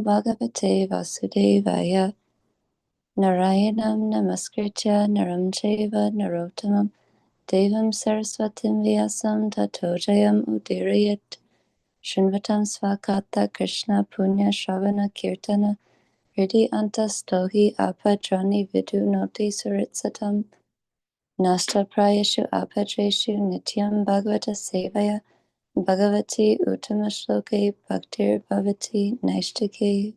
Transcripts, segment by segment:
Namo Bhagavate Vasudevaya. Narayanam Namaskritya Naram Chaiva Narottamam Devam Saraswatim Vyasam Tato Jayam Udirayat. Shinvatam Svakata Krishna Punya Shravana Kirtana Hridi Antastohi Apadrani Vidu Noti Suritsatam Nasta Prayashu Apadreshu Nityam Bhagavata Sevaya Bhagavati Uttama Shloke Bhaktir Bhavati Naishtike.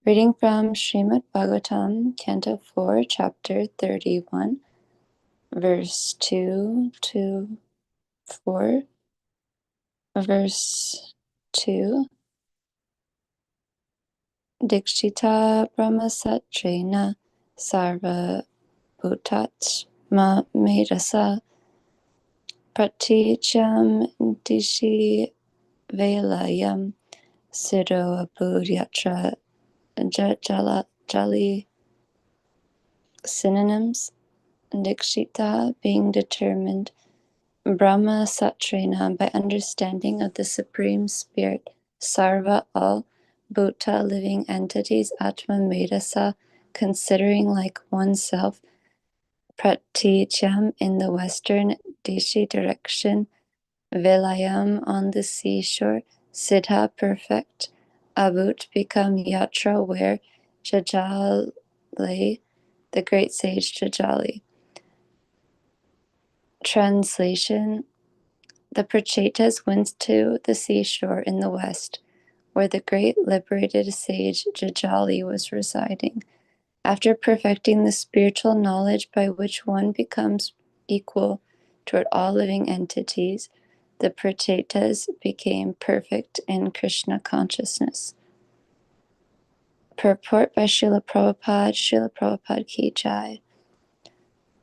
Reading from Srimad Bhagavatam, Canto 4, Chapter 31, verse 2 to 4, verse 2. Dikshita Brahmasatrena Sarva Bhutatma Medasa Pratijam Dishi Velayam Siddho Abhudyatra Jali. Synonyms: Dikshita, being determined; Brahma Satrena, by understanding of the Supreme Spirit; Sarva, all; Bhuta, living entities; Atma Medasa, considering like oneself; Pratijam, in the western Dishi direction; Velayam, on the seashore; Siddha, perfect; Abhut, become; Yatra, where; Jajali, the great sage Jajali. Translation: The Prachetas went to the seashore in the west, where the great liberated sage Jajali was residing. After perfecting the spiritual knowledge by which one becomes equal toward all living entities, the Prachetas became perfect in Krishna consciousness. Purport by Srila Prabhupada Ki Jai.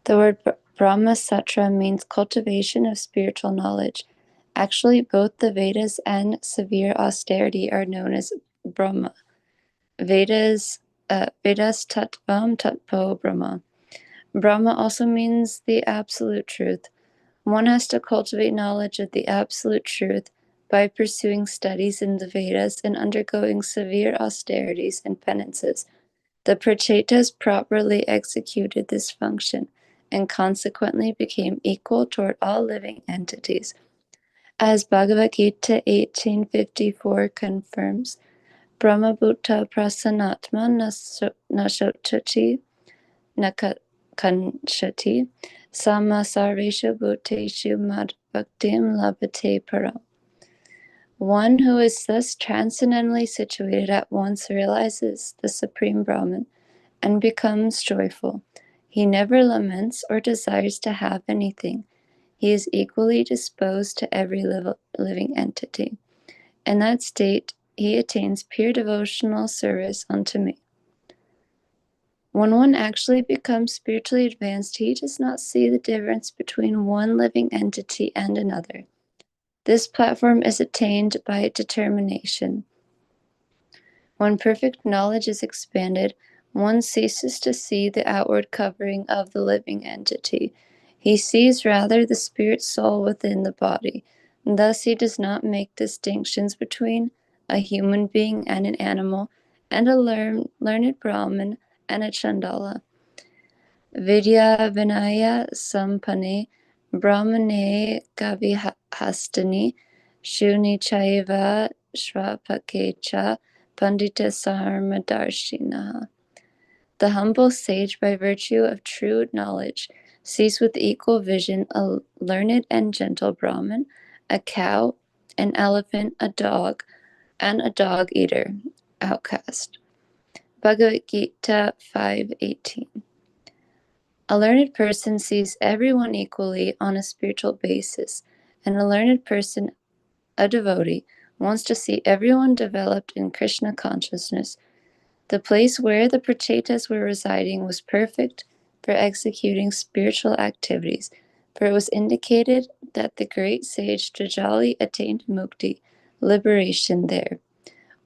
The word Brahma Satra means cultivation of spiritual knowledge. Actually, both the Vedas and severe austerity are known as Brahma. Vedas Tattvam Tattvo Brahma. Brahma also means the absolute truth. One has to cultivate knowledge of the absolute truth by pursuing studies in the Vedas and undergoing severe austerities and penances. The Prachetas properly executed this function and consequently became equal toward all living entities. As Bhagavad Gita 18:54 confirms, Brahma Bhutta Prasanatma Nashotati Nakanshati Sama Sarveshu Bhuteshu Mad Bhaktim Labhate Param. One who is thus transcendently situated at once realizes the Supreme Brahman and becomes joyful. He never laments or desires to have anything. He is equally disposed to every living entity. In that state, he attains pure devotional service unto me. When one actually becomes spiritually advanced, he does not see the difference between one living entity and another. This platform is attained by determination. When perfect knowledge is expanded, one ceases to see the outward covering of the living entity. He sees rather the spirit soul within the body. Thus he does not make distinctions between a human being and an animal, and a learned Brahmin and a Chandala. Vidya Vinaya Sampane Brahmane Gavihastani Shuni Chaiva Shrapakecha Pandita Sarmadarshina. The humble sage, by virtue of true knowledge, sees with equal vision a learned and gentle Brahmin, a cow, an elephant, a dog, and a dog-eater, outcast. Bhagavad Gita 5:18. A learned person sees everyone equally on a spiritual basis, and a learned person, a devotee, wants to see everyone developed in Krishna consciousness. The place where the Prachetas were residing was perfect for executing spiritual activities, for it was indicated that the great sage Jajali attained mukti, liberation, there.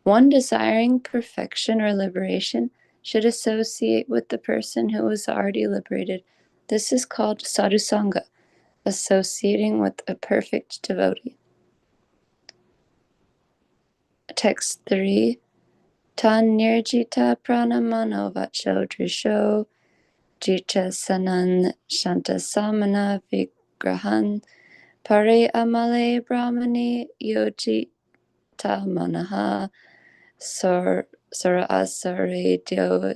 One desiring perfection or liberation should associate with the person who is already liberated. This is called sadhusanga, associating with a perfect devotee. Text 3. Tan nirjita pranamano vacho drisho jita sanan shantasamana vigrahan pare amale brahmani yojita manaha sura asare dio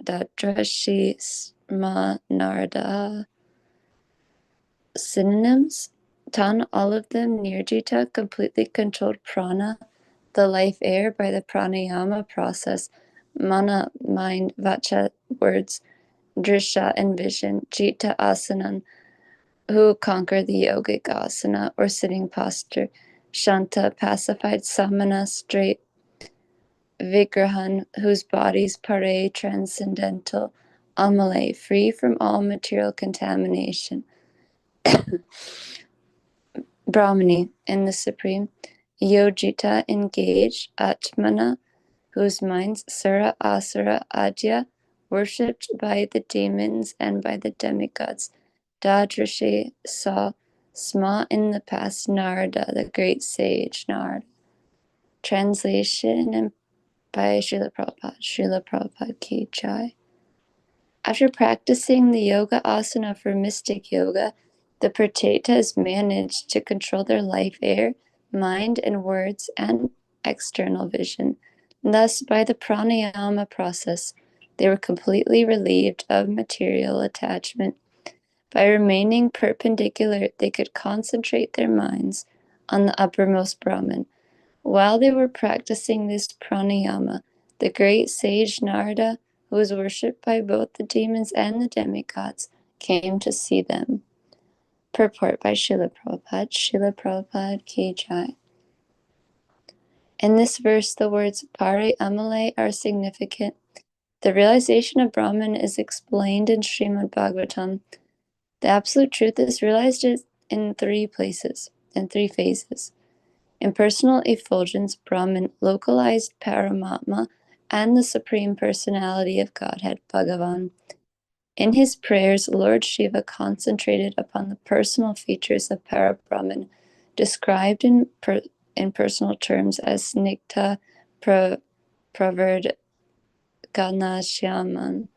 dadrashi sma narda. Synonyms: Tan, all of them. Nirjita, completely controlled prana, the life air, by the pranayama process. Mana, mind. Vacha, words. Drisha, and vision. Jita asanan, who conquer the yogic asana, or sitting posture. Shanta, pacified. Samana, straight. Vigrahan, whose bodies. Pare, transcendental. Amale, free from all material contamination. Brahmani, in the Supreme. Yojita, engaged. Atmana, whose minds. Sura, Asura, Adya, worshipped by the demons and by the demigods. Dadrashi, saw. Sma, in the past. Narada, the great sage. Narada. Translation by Srila Prabhupada. Srila Prabhupada Ki Jai. After practicing the yoga asana for mystic yoga, the Pratetas managed to control their life air, mind, and words, and external vision. Thus, by the pranayama process, they were completely relieved of material attachment. By remaining perpendicular, they could concentrate their minds on the uppermost Brahman. While they were practicing this pranayama, the great sage Narada, who was worshipped by both the demons and the demigods, came to see them. Purport by Srila Prabhupada. Srila Prabhupada Ki Jai. In this verse, the words Pare Amale are significant. The realization of Brahman is explained in Srimad Bhagavatam. The absolute truth is realized in three phases. Impersonal effulgence, Brahman, localized Paramatma, and the Supreme Personality of Godhead, Bhagavan. In his prayers, Lord Shiva concentrated upon the personal features of Parabrahman, described in personal terms as Snigdha Pravard Ganashyaman,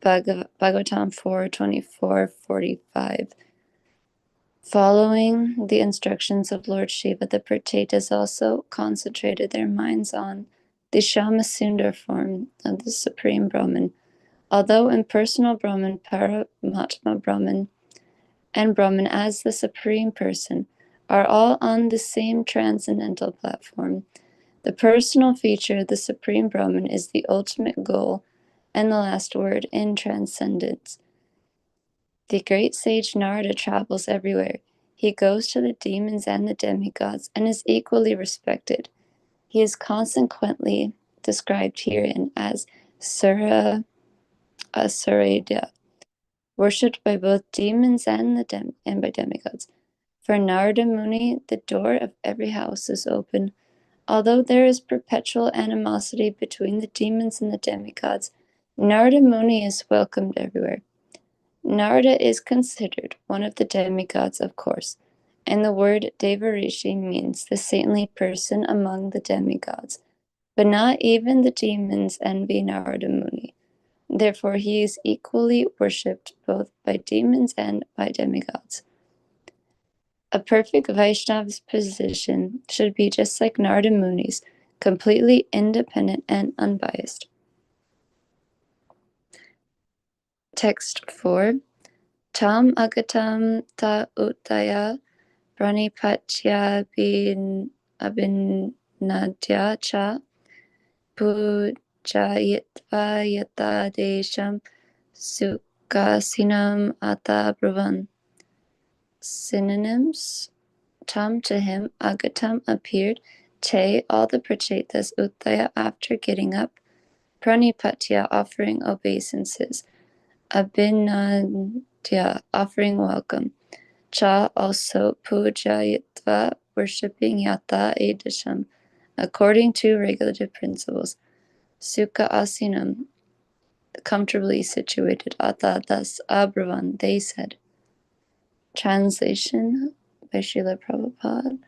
Bhagavatam 4:24-45. Following the instructions of Lord Shiva, the Pratetas also concentrated their minds on the Shamasundar form of the Supreme Brahman. Although impersonal Brahman, Paramatma Brahman, and Brahman as the Supreme Person are all on the same transcendental platform, the personal feature of the Supreme Brahman is the ultimate goal and the last word in transcendence. The great sage Narada travels everywhere. He goes to the demons and the demigods and is equally respected. He is consequently described herein as Sura Asurya, worshipped by both demons and by demigods. For Narada Muni, the door of every house is open. Although there is perpetual animosity between the demons and the demigods, Narada Muni is welcomed everywhere. Narada is considered one of the demigods, of course, and the word Devarishi means the saintly person among the demigods. But not even the demons envy Narada Muni. Therefore, he is equally worshipped both by demons and by demigods. A perfect Vaishnava's position should be just like Narada Muni's, completely independent and unbiased. Text 4. Tam agatam ta uttaya pranipatya abhinadya cha pujayitva yata desham sukhasinam ata bravan. Synonyms: Tam, to him. Agatam, appeared. Te, all the prachetas. Uttaya, after getting up. Pranipatya, offering obeisances. Abhinadya, offering welcome. Cha, also. Pujayitva, worshipping. Yata edasham, according to regulative principles. Sukha asinam, comfortably situated. Ata, thus. Abravan, they said. Translation by Srila Prabhupada.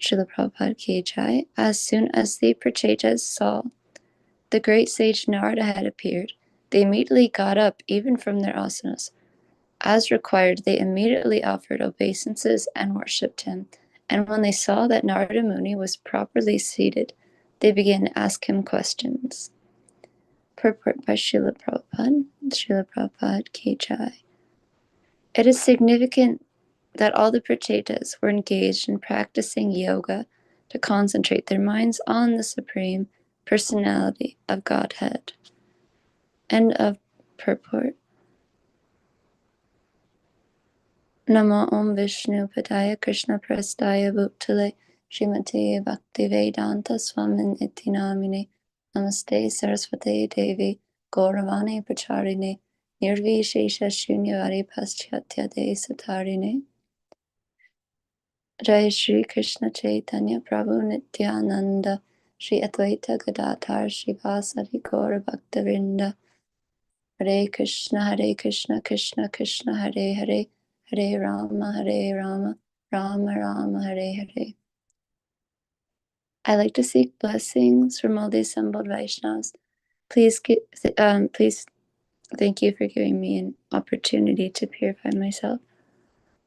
Srila Prabhupada Ki Jai. As soon as the Prachetas saw the great sage Narada had appeared, they immediately got up even from their asanas. As required, they immediately offered obeisances and worshipped him. And when they saw that Narada Muni was properly seated, they began to ask him questions. Purport by Srila Prabhupada. Srila Prabhupada Ki Jai. It is significant that all the Prachetas were engaged in practicing yoga to concentrate their minds on the Supreme Personality of Godhead. End of purport. Namo Om Vishnu Padaya Krishna Prastaya Bhutale Srimate Bhaktivedanta Swamin Iti Namine Namaste Saraswate Devi Gauravani Pacharine Nirvishesha Shunyari Paschatya De Satarine. Jai Shri Krishna Chaitanya Prabhu Nityananda Shri Advaita Gadadhar Shivasari Gaura Bhaktavinda. Hare Krishna Krishna Krishna Hare Hare Hare Rama Rama Rama Hare Hare. I like to seek blessings from all the assembled Vaishnavas. Please thank you for giving me an opportunity to purify myself.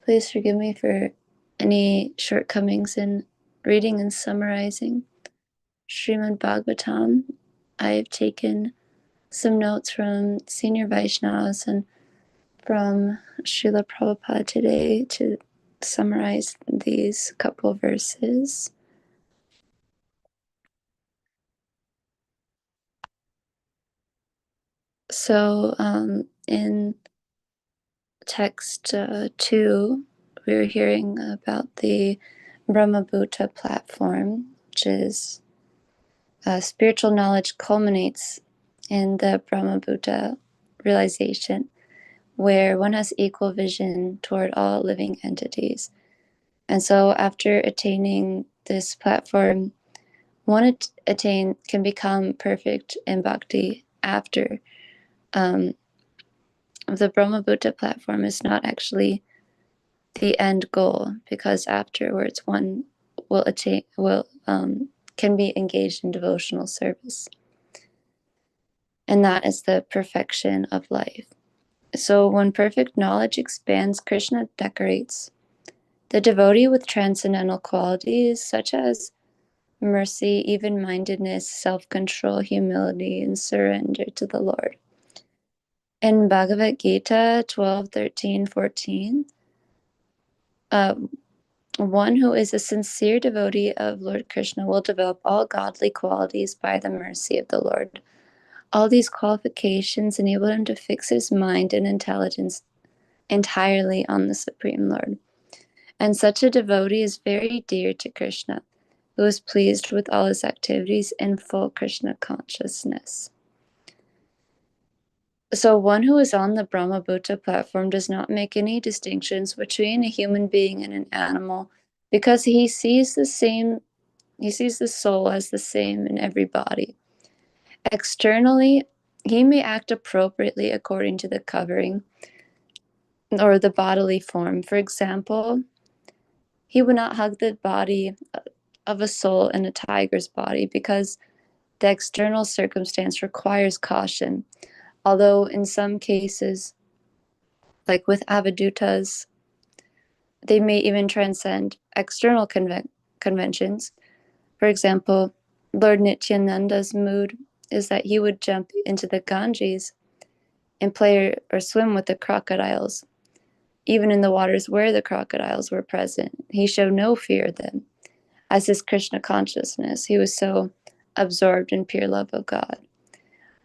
Please forgive me for any shortcomings in reading and summarizing Srimad Bhagavatam. I have taken some notes from senior Vaishnavas and from Srila Prabhupada today to summarize these couple verses. So in text 2, we were hearing about the Brahmabhuta platform, which is spiritual knowledge culminates in the Brahmabhuta realization, where one has equal vision toward all living entities. And so after attaining this platform, one can become perfect in bhakti after. The Brahmabhuta platform is not actually the end goal, because afterwards one can be engaged in devotional service. And that is the perfection of life. So when perfect knowledge expands, Krishna decorates the devotee with transcendental qualities such as mercy, even-mindedness, self-control, humility, and surrender to the Lord. In Bhagavad Gita 12:13-14, one who is a sincere devotee of Lord Krishna will develop all godly qualities by the mercy of the Lord. All these qualifications enable him to fix his mind and intelligence entirely on the Supreme Lord. And such a devotee is very dear to Krishna, who is pleased with all his activities in full Krishna consciousness. So one who is on the Brahmabhuta platform does not make any distinctions between a human being and an animal, because he sees the soul as the same in every body. Externally, he may act appropriately according to the covering or the bodily form. For example, he would not hug the body of a soul in a tiger's body because the external circumstance requires caution. Although in some cases, like with avadutas, they may even transcend external conventions. For example, Lord Nityananda's mood is that he would jump into the Ganges and play or swim with the crocodiles. Even in the waters where the crocodiles were present, he showed no fear of them. As his Krishna consciousness, he was so absorbed in pure love of God.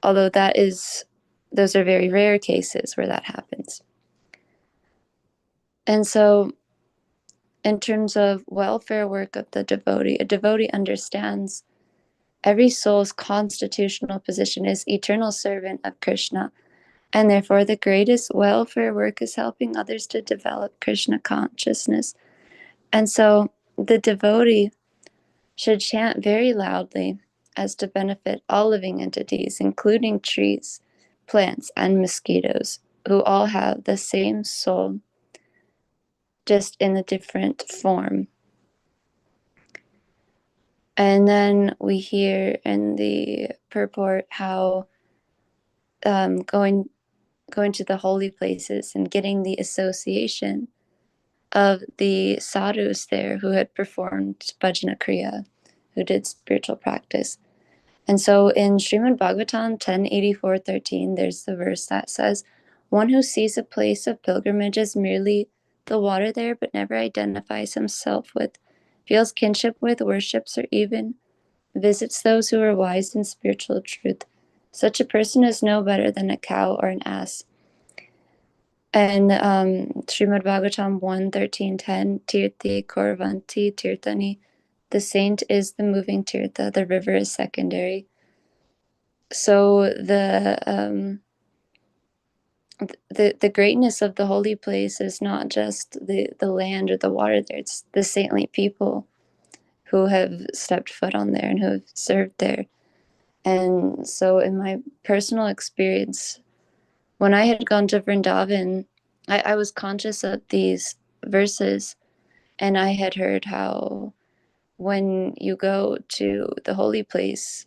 Although those are very rare cases where that happens. And so, in terms of welfare work of the devotee, a devotee understands every soul's constitutional position is eternal servant of Krishna, and therefore the greatest welfare work is helping others to develop Krishna consciousness. And so the devotee should chant very loudly as to benefit all living entities, including trees, plants, and mosquitoes, who all have the same soul, just in a different form. And then we hear in the purport how going to the holy places and getting the association of the sadhus there who had performed bhajana kriya, who did spiritual practice. And so in Srimad Bhagavatam 10:84-13, there's the verse that says, one who sees a place of pilgrimage as merely the water there, but never identifies himself with, feels kinship with, worships, or even visits those who are wise in spiritual truth. Such a person is no better than a cow or an ass. And Srimad Bhagavatam 1:13-10, Tirthi Korvanti Tirthani, the saint is the moving tirtha, the river is secondary. So the greatness of the holy place is not just the land or the water there, it's the saintly people who have stepped foot on there and who have served there. And so in my personal experience, when I had gone to Vrindavan, I was conscious of these verses, and I had heard how when you go to the holy place,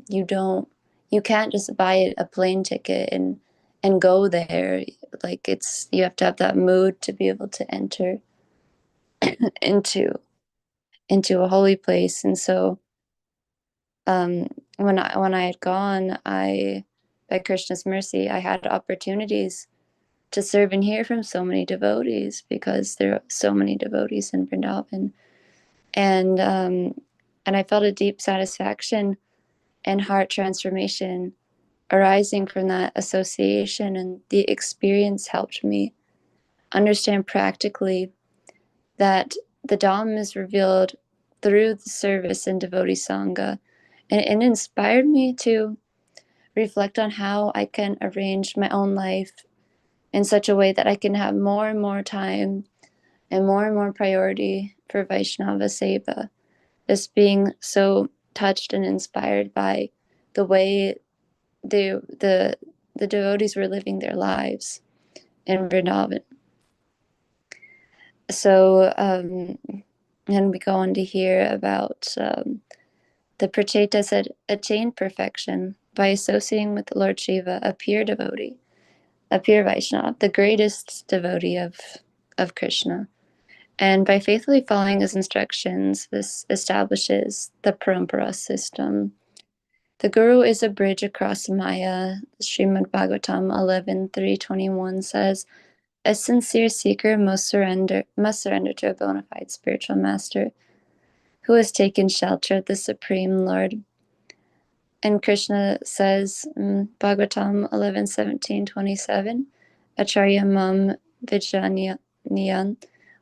you can't just buy a plane ticket and go there. Like you have to have that mood to be able to enter into a holy place. And so when I had gone, I by Krishna's mercy, I had opportunities to serve and hear from so many devotees because there are so many devotees in Vrindavan, and I felt a deep satisfaction and heart transformation arising from that association, and the experience helped me understand practically that the Dham is revealed through the service and devotee sangha, and it inspired me to reflect on how I can arrange my own life in such a way that I can have more and more time and more priority for Vaishnava Seva. Just being so touched and inspired by the way the devotees were living their lives in Vrindavan. So, and we go on to hear about the Prachetas had attained perfection by associating with Lord Shiva, a pure devotee, a pure Vaishnava, the greatest devotee of Krishna. And by faithfully following his instructions, this establishes the parampara system. The Guru is a bridge across Maya. Srimad Bhagavatam 11:321 says, a sincere seeker must surrender to a bona fide spiritual master who has taken shelter of the Supreme Lord. And Krishna says, Bhagavatam 11:17-27, Acharya Mam Vijnaniyan,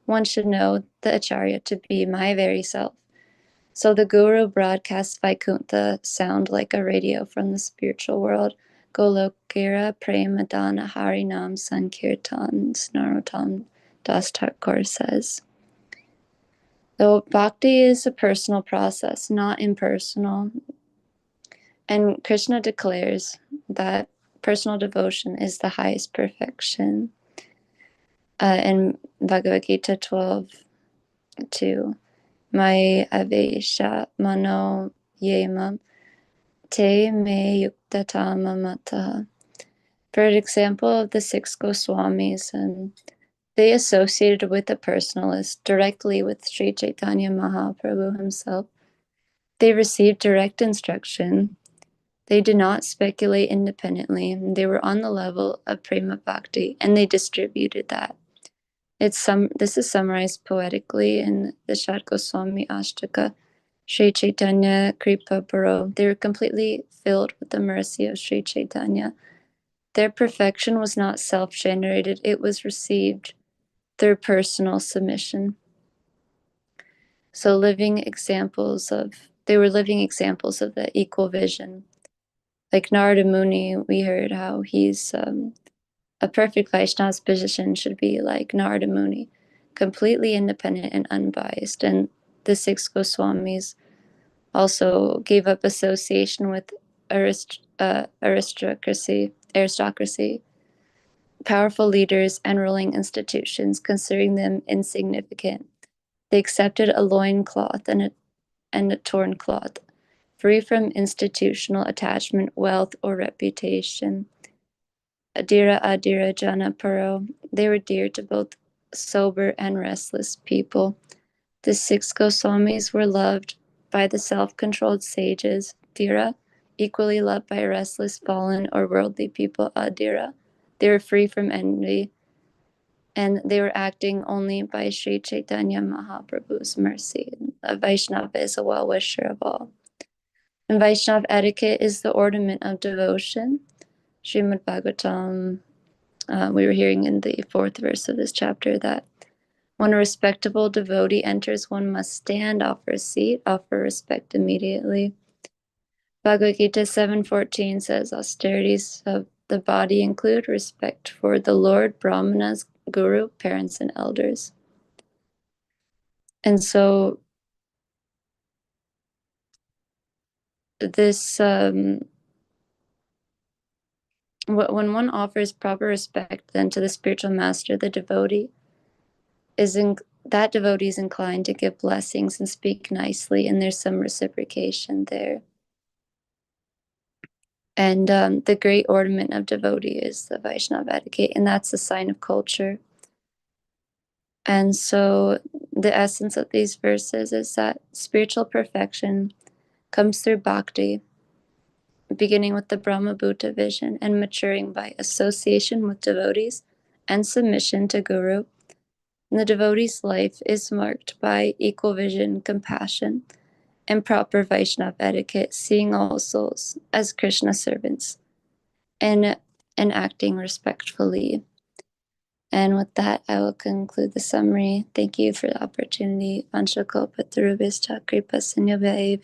one should know the Acharya to be my very self. So the Guru broadcasts Vaikuntha sound like a radio from the spiritual world. Golokira Premadana Harinam Sankirtan, Snarotam Das Thakur says. Though bhakti is a personal process, not impersonal, and Krishna declares that personal devotion is the highest perfection. In Bhagavad Gita 12:2, Mai avesha mano yemam te me yuktatama mataha. For example of the six Goswamis, and they associated with the personalist directly with Sri Chaitanya Mahaprabhu himself. They received direct instruction. They did not speculate independently. They were on the level of Prema Bhakti, and they distributed that. This is summarized poetically in the Shad Goswami Ashtaka, Sri Chaitanya Kripa Baro. They were completely filled with the mercy of Sri Chaitanya. Their perfection was not self-generated. It was received through personal submission. So they were living examples of the equal vision. Like Narada Muni, we heard how he's a perfect Vaishnava's position should be like Narada Muni, completely independent and unbiased. And the six Goswamis also gave up association with aristocracy, powerful leaders, and ruling institutions, considering them insignificant. They accepted a loincloth and and a torn cloth, free from institutional attachment, wealth, or reputation. Adira Adira Jana Paro. They were dear to both sober and restless people. The six Goswamis were loved by the self-controlled sages, Dhira, equally loved by restless, fallen, or worldly people, Adira. They were free from envy, and they were acting only by Sri Chaitanya Mahaprabhu's mercy. A Vaishnava is a well-wisher of all. And Vaishnava etiquette is the ornament of devotion. Srimad Bhagavatam, we were hearing in the 4th verse of this chapter that when a respectable devotee enters, one must stand, offer a seat, offer respect immediately. Bhagavad Gita 7:14 says austerities of the body include respect for the Lord, brahmanas, guru, parents, and elders. And so this, when one offers proper respect then to the spiritual master, the devotee is that devotee is inclined to give blessings and speak nicely, and there's some reciprocation there. And the great ornament of devotee is the Vaishnava etiquette, and that's a sign of culture. And so the essence of these verses is that spiritual perfection comes through bhakti, beginning with the Brahma-bhuta vision and maturing by association with devotees and submission to Guru. And the devotee's life is marked by equal vision, compassion, and proper Vaishnava etiquette, seeing all souls as Krishna servants and acting respectfully. And with that, I will conclude the summary. Thank you for the opportunity. Vanshakopataruvischa kripa sinyavya